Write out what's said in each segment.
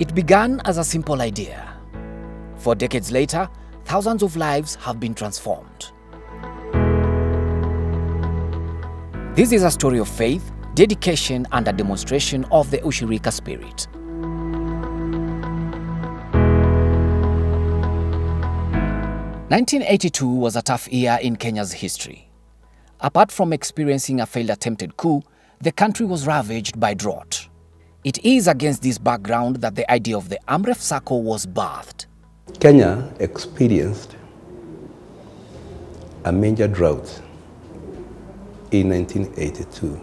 It began as a simple idea. 4 decades later, thousands of lives have been transformed. This is a story of faith, dedication, and a demonstration of the Ushirika spirit. (1982) was a tough year in Kenya's history. Apart from experiencing a failed attempted coup, the country was ravaged by drought. It is against this background that the idea of the Amref Sacco was birthed. Kenya experienced a major drought in 1982.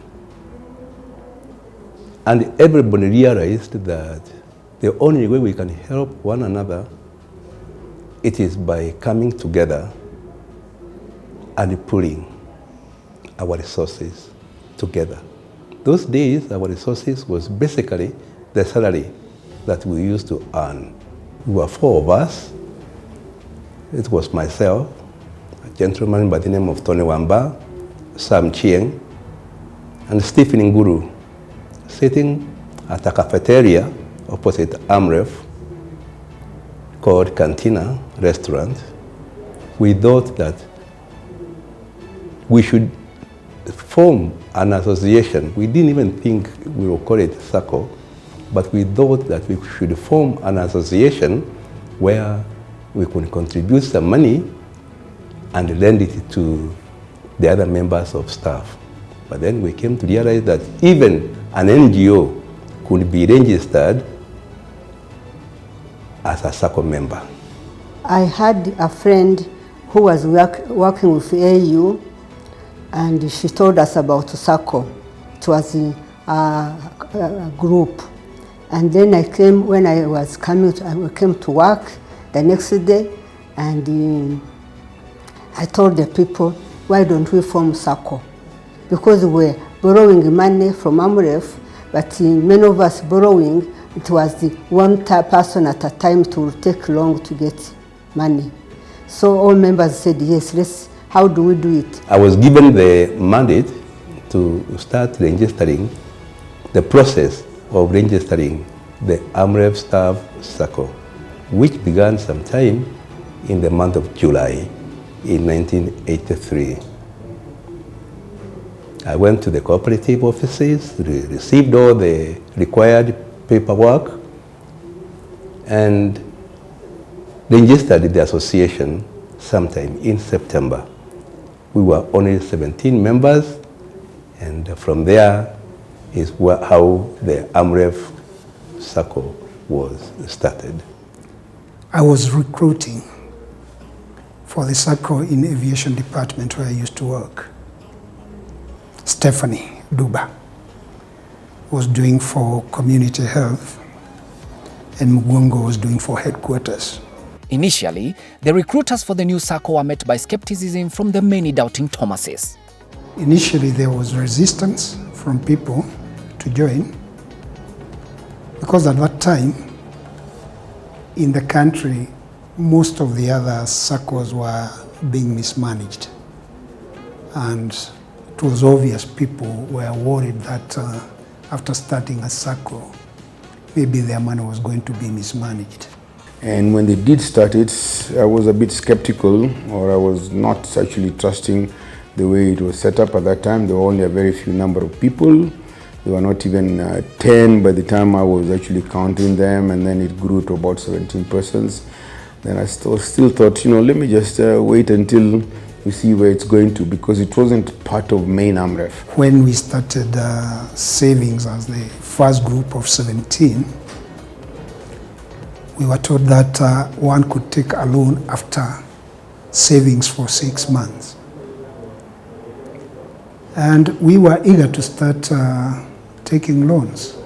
And everybody realized that the only way we can help one another, it is by coming together and pooling our resources together. Those days, our resources was basically the salary that we used to earn. We were 4 of us. It was myself, a gentleman by the name of Tony Wamba, Sam Chieng, and Stephen Nguru, sitting at a cafeteria opposite Amref called Cantina Restaurant. We thought that we should form an association. We didn't even think we would call it Sacco, but we thought that we should form an association where we could contribute some money and lend it to the other members of staff. But then we came to realize that even an NGO could be registered as a Sacco member. I had a friend who was working with AU, and she told us about Sacco. It was a group. And then when I came to work the next day, and I told the people, why don't we form Sacco? Because we're borrowing money from Amref, but many of us borrowing, it was the one person at a time to take long to get money. So all members said, yes, how do we do it? I was given the mandate to start registering, the process of registering the Amref Staff Sacco, which began sometime in the month of July in 1983. I went to the cooperative offices, received all the required paperwork, and registered the association sometime in September. We were only 17 members, and from there is how the Amref Sacco was started. I was recruiting for the Sacco in aviation department where I used to work. Stephanie Duba was doing for community health, and Mugungo was doing for headquarters. Initially, the recruiters for the new Sacco were met by skepticism from the many doubting Thomases. Initially, there was resistance from people to join, because at that time, in the country, most of the other Saccos were being mismanaged. And it was obvious people were worried that after starting a Sacco, maybe their money was going to be mismanaged. And when they did start it, I was a bit skeptical, or I was not actually trusting the way it was set up at that time. There were only a very few number of people. There were not even 10 by the time I was actually counting them, and then it grew to about 17 persons. Then I still thought, let me just wait until we see where it's going to, because it wasn't part of main Amref. When we started savings as the first group of 17, we were told that one could take a loan after savings for 6 months. And we were eager to start taking loans.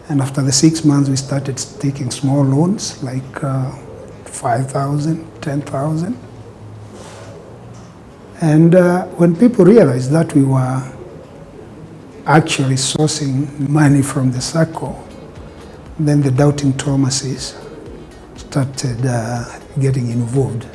And after the 6 months, we started taking small loans, like 5,000, 10,000. And when people realized that we were actually sourcing money from the Sacco, then the doubting Thomases started getting involved,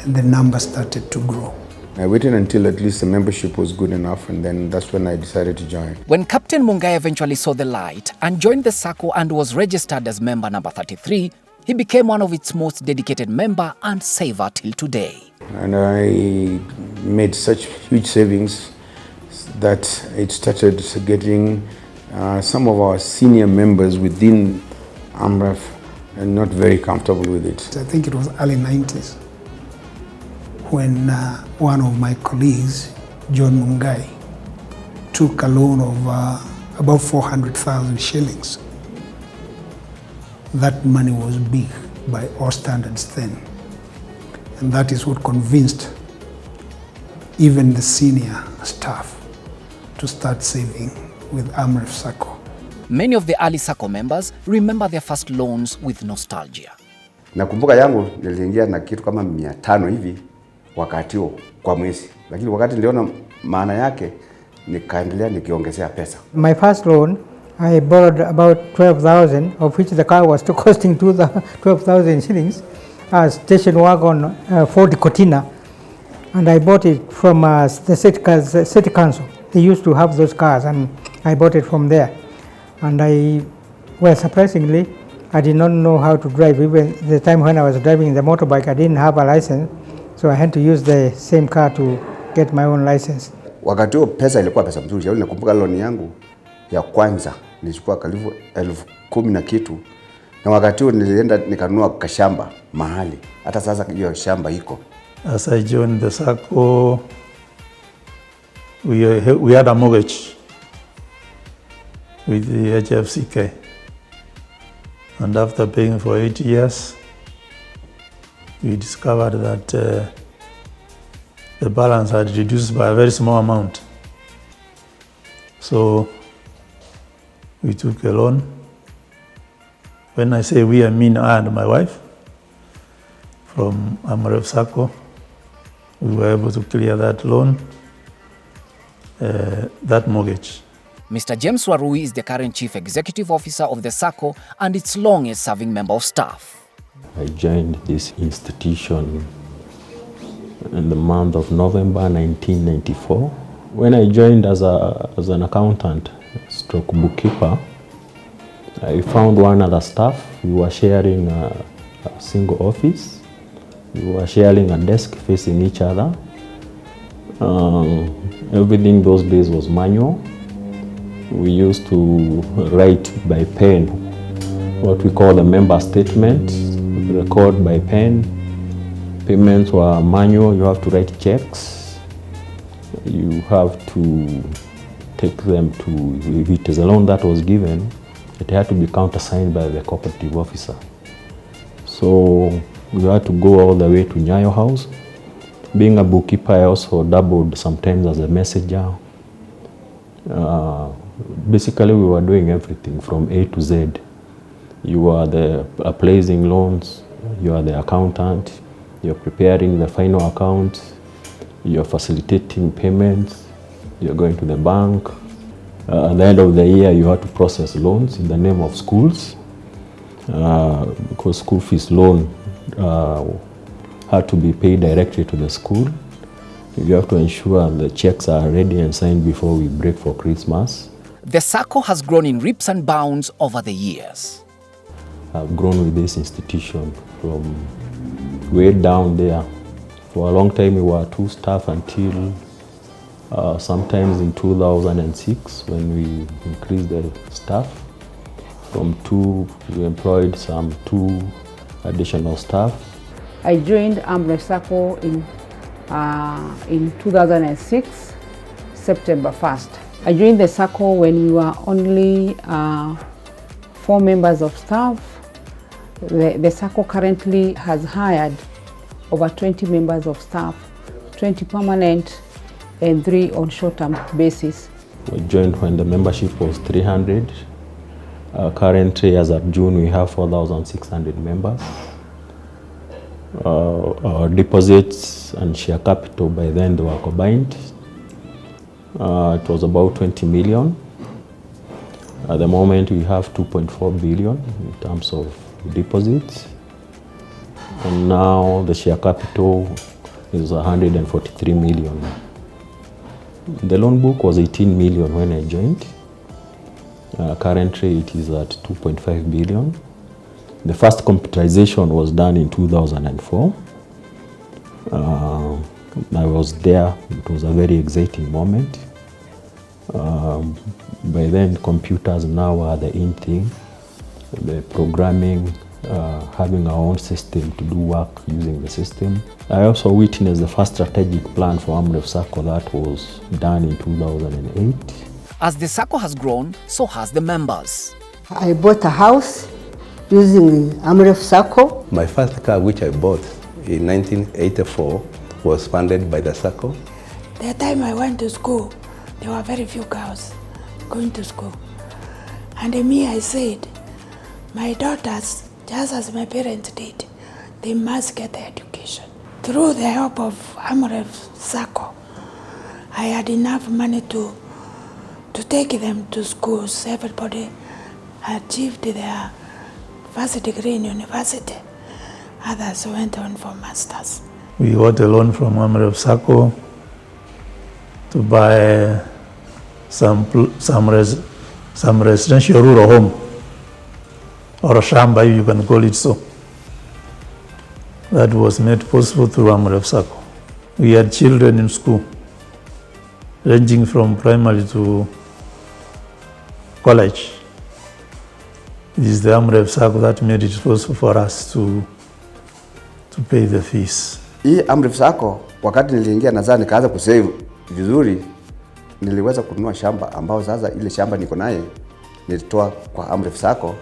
and the number started to grow. I waited until at least the membership was good enough, and then that's when I decided to join. When Captain Mungai eventually saw the light and joined the Sacco and was registered as member number 33, he became one of its most dedicated member and saver till today. And I made such huge savings that it started getting some of our senior members within Amref and not very comfortable with it. I think it was early 90s when one of my colleagues, John Mungai, took a loan of about 400,000 shillings. That money was big by all standards then. And that is what convinced even the senior staff to start saving with Amref Sacco. Many of the early Sacco members remember their first loans with nostalgia. Nakumbuka yangu niliingia na kitu kama 500 hivi wakati huo kwa mwezi. Lakini wakati niliona maana yake nikaendelea nikiongezea pesa. My first loan, I borrowed about 12,000, of which the car was still costing 12,000 shillings. Station wagon Ford Cortina, and I bought it from the city council. They used to have those cars, and I bought it from there. And surprisingly, I did not know how to drive. Even the time when I was driving the motorbike, I didn't have a license, so I had to use the same car to get my own license. Wakati huo pesa ilikuwa pesa mzuri. Nakumbuka loan yangu ya kwanza nilichukua karibu 10,000 na kitu. Na wakati huo nilienda nikanunua kashamba mahali. Hata sasa hiyo shamba iko. As I joined the Sacco, we had a mortgage with the HFCK. And after paying for 8 years, we discovered that the balance had reduced by a very small amount. So we took a loan. When I say we, I mean I and my wife from Amref Sacco. We were able to clear that loan, that mortgage. Mr. James Warui is the current Chief Executive Officer of the Sacco and its longest-serving member of staff. I joined this institution in the month of November 1994. When I joined as an accountant, stroke bookkeeper, I found one other staff. We were sharing a single office. We were sharing a desk facing each other. Everything those days was manual. We used to write by pen, what we call the member statement, record by pen. Payments were manual. You have to write checks. You have to take them to, if it is a loan that was given, it had to be countersigned by the cooperative officer. So we had to go all the way to Nyayo House. Being a bookkeeper, I also doubled sometimes as a messenger. Basically, we were doing everything from A to Z. You are the placing loans, you are the accountant, you're preparing the final account, you're facilitating payments, you're going to the bank. At the end of the year, you have to process loans in the name of schools, because school fees loan had to be paid directly to the school. You have to ensure the checks are ready and signed before we break for Christmas. The Sacco has grown in leaps and bounds over the years. I've grown with this institution from way down there. For a long time, we were 2 staff until sometimes in 2006 when we increased the staff. From 2, we employed some 2 additional staff. I joined Amref Sacco in 2006, September 1st. I joined the Sacco when we were only 4 members of staff. The Sacco currently has hired over 20 members of staff, 20 permanent and 3 on short-term basis. We joined when the membership was 300. Currently, as of June, we have 4,600 members. Our deposits and share capital by then they were combined. It was about 20 million. At the moment, we have 2.4 billion in terms of deposits. And now the share capital is 143 million. The loan book was 18 million when I joined. Currently it is at 2.5 billion. The first computerization was done in 2004. I was there. It was a very exciting moment. By then, computers now are the in thing. The programming, having our own system to do work using the system. I also witnessed the first strategic plan for Amref Sacco that was done in 2008. As the Sacco has grown, so has the members. I bought a house using Amref Sacco. My first car, which I bought in 1984, was funded by the Sacco. The time I went to school, there were very few girls going to school. And me, I said, my daughters, just as my parents did, they must get the education. Through the help of Amref Sacco, I had enough money to take them to schools. Everybody achieved their first degree in university. Others went on for masters. We got a loan from Amref Sacco to buy some residential rural home, or a shamba, you can call it so. That was made possible through Amref Sacco. We had children in school, ranging from primary to college. It is the Amref Sacco that made it possible for us to pay the fees. Hii Amref Sacco, wakati niliingia nadhani nikaanza kusave vizuri, niliweza kununua shamba ambao sasa ile shamba niko naye nilitoa kwa Amref Sacco,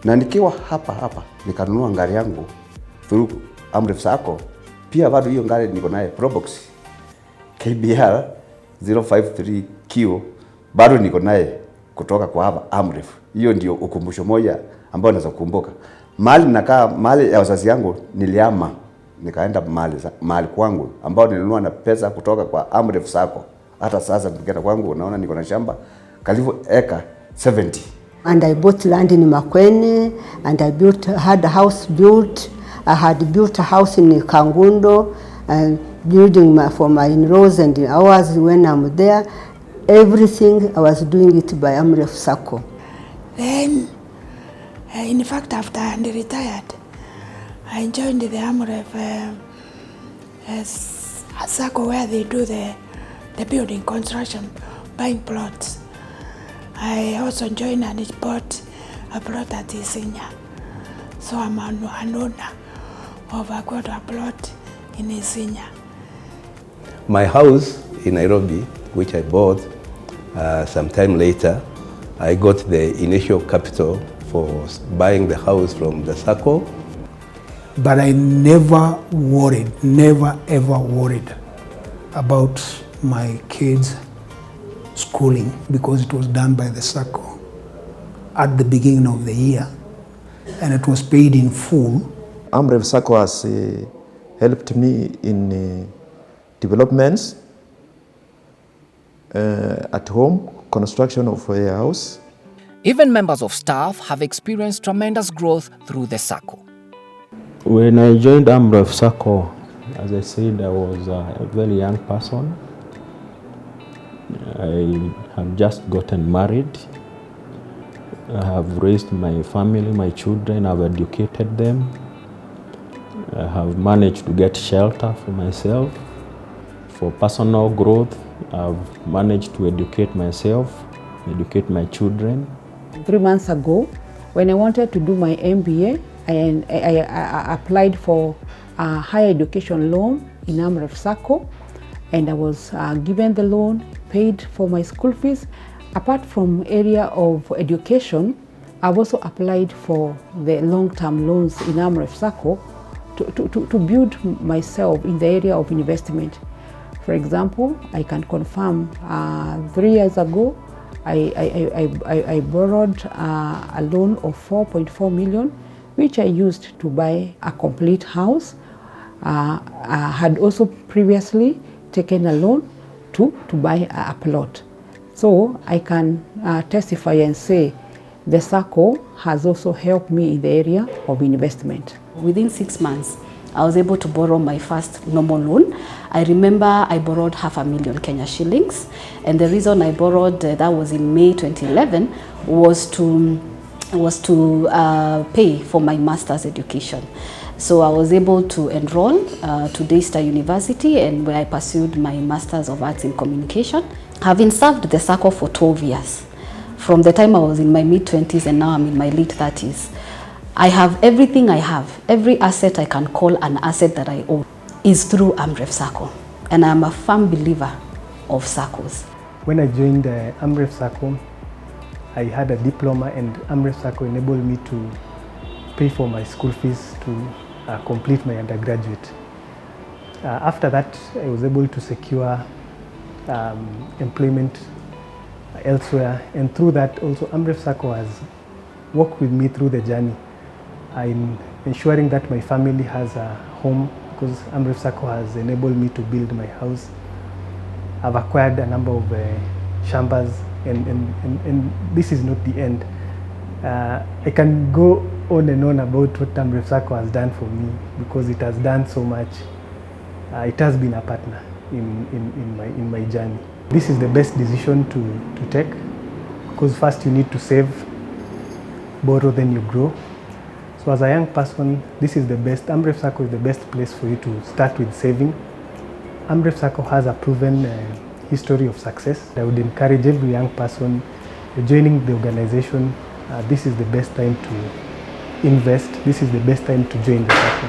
na nikiwa hapa nikanunua ngari yangu through Amref Sacco. Pia bado hiyo ngari niko naye Probox KBR 053Q bado niko naye kutoka kwa hapa Amref. Hiyo ndio ukumbusho moja ambao naweza kukumbuka. Mali nakaa, mali ya wazazi yangu niliama nikaenda mali kwangu ambao nilinunua na pesa kutoka kwa Amref Sacco. Hata sasa nikienda kwangu unaona niko na shamba karibu eka 70. And I bought land in Makwene, and I had a house built. I had built a house in Kangundo, and building for my in-laws and ours when I'm there. Everything, I was doing it by Amref Sacco. Then, in fact, after I retired, I joined the Amref Sacco where they do the building construction, buying plots. I also joined and bought a plot at Isinya. So I'm an owner of a quarter plot in Isinya. My house in Nairobi, which I bought some time later, I got the initial capital for buying the house from the Sacco. But I never ever worried about my kids' schooling because it was done by the Sacco at the beginning of the year and it was paid in full. Amref Sacco has helped me in developments at home, construction of a house. Even members of staff have experienced tremendous growth through the Sacco. When I joined Amref Sacco, as I said, I was a very young person. I have just gotten married. I have raised my family, my children, I've educated them. I have managed to get shelter for myself. For personal growth, I've managed to educate myself, educate my children. 3 months ago, when I wanted to do my MBA, I applied for a higher education loan in Amref Sacco, and I was given the loan, paid for my school fees. Apart from area of education, I've also applied for the long-term loans in Amref Sacco to build myself in the area of investment. For example, I can confirm 3 years ago, I borrowed a loan of 4.4 million, which I used to buy a complete house. I had also previously taken a loan to buy a plot. So I can testify and say the Sacco has also helped me in the area of investment. Within 6 months, I was able to borrow my first normal loan. I remember I borrowed 500,000 Kenya shillings, and the reason I borrowed, that was in May 2011, was to pay for my master's education. So I was able to enroll to Daystar University, and where I pursued my Master's of Arts in Communication. Having served the Sacco for 12 years, from the time I was in my mid-20s and now I'm in my late 30s, I have everything I have. Every asset I can call an asset that I own is through Amref Sacco. And I'm a firm believer of Saccos. When I joined Amref Sacco, I had a diploma, and Amref Sacco enabled me to pay for my school fees to complete my undergraduate. After that, I was able to secure employment elsewhere, and through that also Amref Sacco has worked with me through the journey. I'm ensuring that my family has a home, because Amref Sacco has enabled me to build my house. I've acquired a number of shambas, and this is not the end. I can go on and on about what Amref Sacco has done for me, because it has done so much. It has been a partner in my journey. This is the best decision to take, because first you need to save, borrow, then you grow. So as a young person, this is the best. Amref Sacco is the best place for you to start with saving. Amref Sacco has a proven history of success. I would encourage every young person joining the organization. This is the best time to invest. This is the best time to join the Sacco.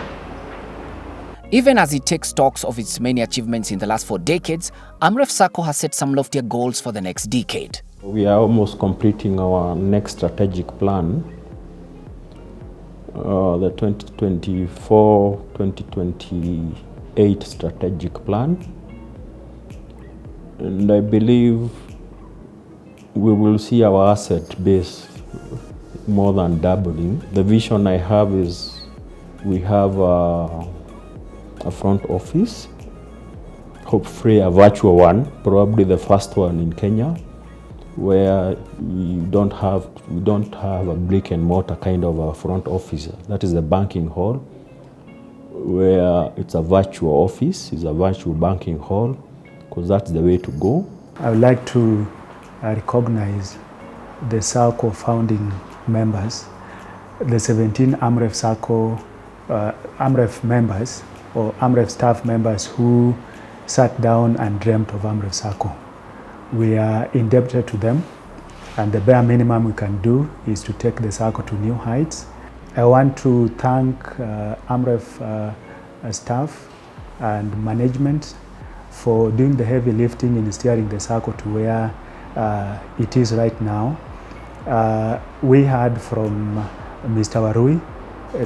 Even as it takes stock of its many achievements in the last 4 decades, Amref Sacco has set some loftier goals for the next decade. We are almost completing our next strategic plan, the 2024-2028 strategic plan. And I believe we will see our asset base more than doubling. The vision I have is we have a front office, hopefully a virtual one, probably the first one in Kenya, where we don't have a brick and mortar kind of a front office. That is the banking hall, where it's a virtual office, it's a virtual banking hall, because that's the way to go. I would like to recognize the Sacco founding members, the 17 Amref Sacco, Amref members, or Amref staff members who sat down and dreamt of Amref Sacco. We are indebted to them, and the bare minimum we can do is to take the Sacco to new heights. I want to thank Amref staff and management for doing the heavy lifting in steering the Sacco to where it is right now. We heard from Mr. Warui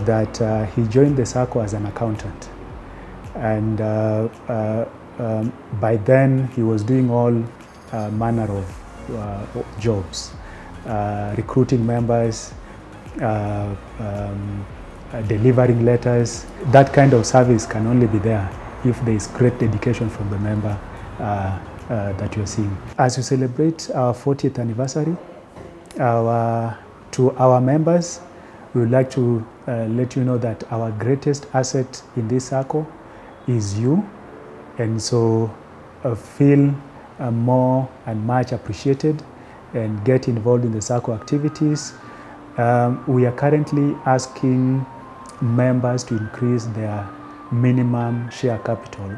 that he joined the Sacco as an accountant, and by then he was doing all manner of jobs, recruiting members, delivering letters. That kind of service can only be there if there is great dedication from the member that you're seeing. As we celebrate our 40th anniversary, to our members, we would like to let you know that our greatest asset in this Sacco is you, and so feel more and much appreciated and get involved in the Sacco activities. We are currently asking members to increase their minimum share capital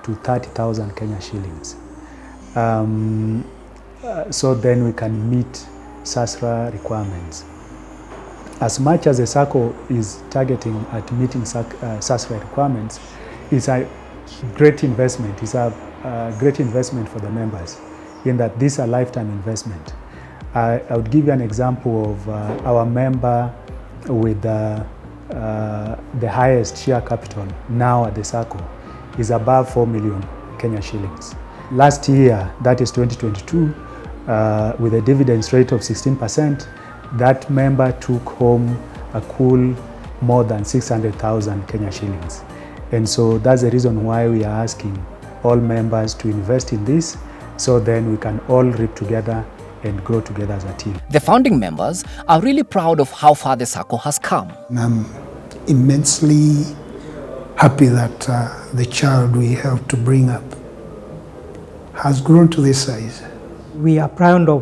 to 30,000 Kenya shillings. So then we can meet SASRA requirements. As much as the Sacco is targeting at meeting SASRA requirements, it's a great investment. It's a great investment for the members, in that this is a lifetime investment. I would give you an example of our member with the highest share capital now at the Sacco is above 4 million Kenya shillings. Last year, that is 2022, with a dividends rate of 16%, that member took home a cool more than 600,000 Kenya shillings. And so that's the reason why we are asking all members to invest in this, so then we can all reap together and grow together as a team. The founding members are really proud of how far the Sacco has come. I'm immensely happy that the child we helped to bring up has grown to this size. We are proud of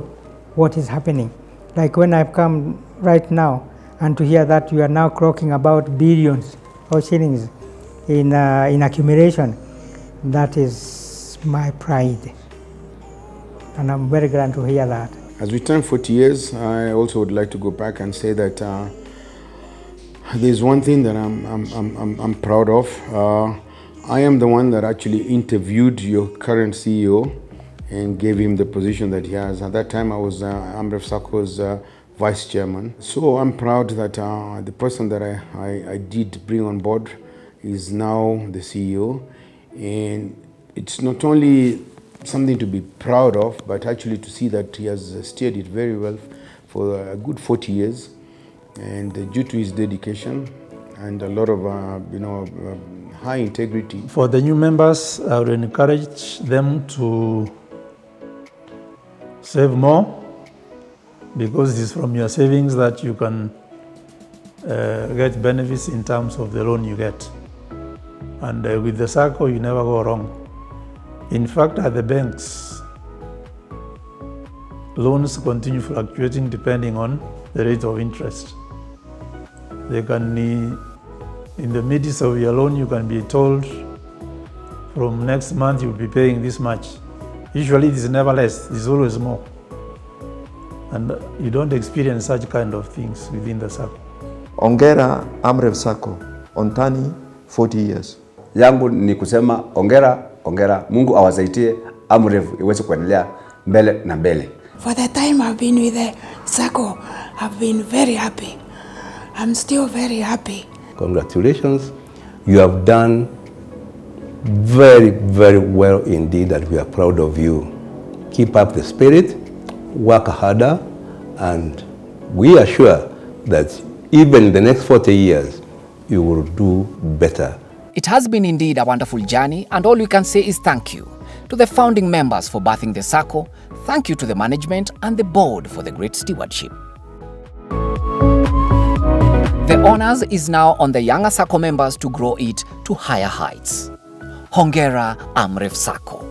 what is happening. Like when I've come right now and to hear that you are now clocking about billions of shillings in accumulation, that is my pride. And I'm very glad to hear that. As we turn 40 years, I also would like to go back and say that there's one thing that I'm proud of. I am the one that actually interviewed your current CEO and gave him the position that he has. At that time, I was Amref Sacco's vice chairman. So I'm proud that the person that I did bring on board is now the CEO. And it's not only something to be proud of, but actually to see that he has steered it very well for a good 40 years. And due to his dedication and a lot of high integrity. For the new members, I would encourage them to save more, because it is from your savings that you can get benefits in terms of the loan you get. And with the Sacco, you never go wrong. In fact, at the banks, loans continue fluctuating depending on the rate of interest. They can, in the midst of your loan, you can be told from next month you'll be paying this much. Usually it is never less, it's always more. And you don't experience such kind of things within the Sacco. Ongera Amref Sacco on turning 40 years. Yangu ni kusema ongera, ongera. Mungu awasaidie Amref iweze kuendelea mbele na mbele. For the time I've been with the Sacco, I've been very happy. I'm still very happy. Congratulations. You have done very, very well indeed, and we are proud of you. Keep up the spirit, work harder, and we are sure that even in the next 40 years, you will do better. It has been indeed a wonderful journey, and all we can say is thank you to the founding members for birthing the Sacco. Thank you to the management and the board for the great stewardship. The honors is now on the younger Sacco members to grow it to higher heights. Hongera Amref Sacco.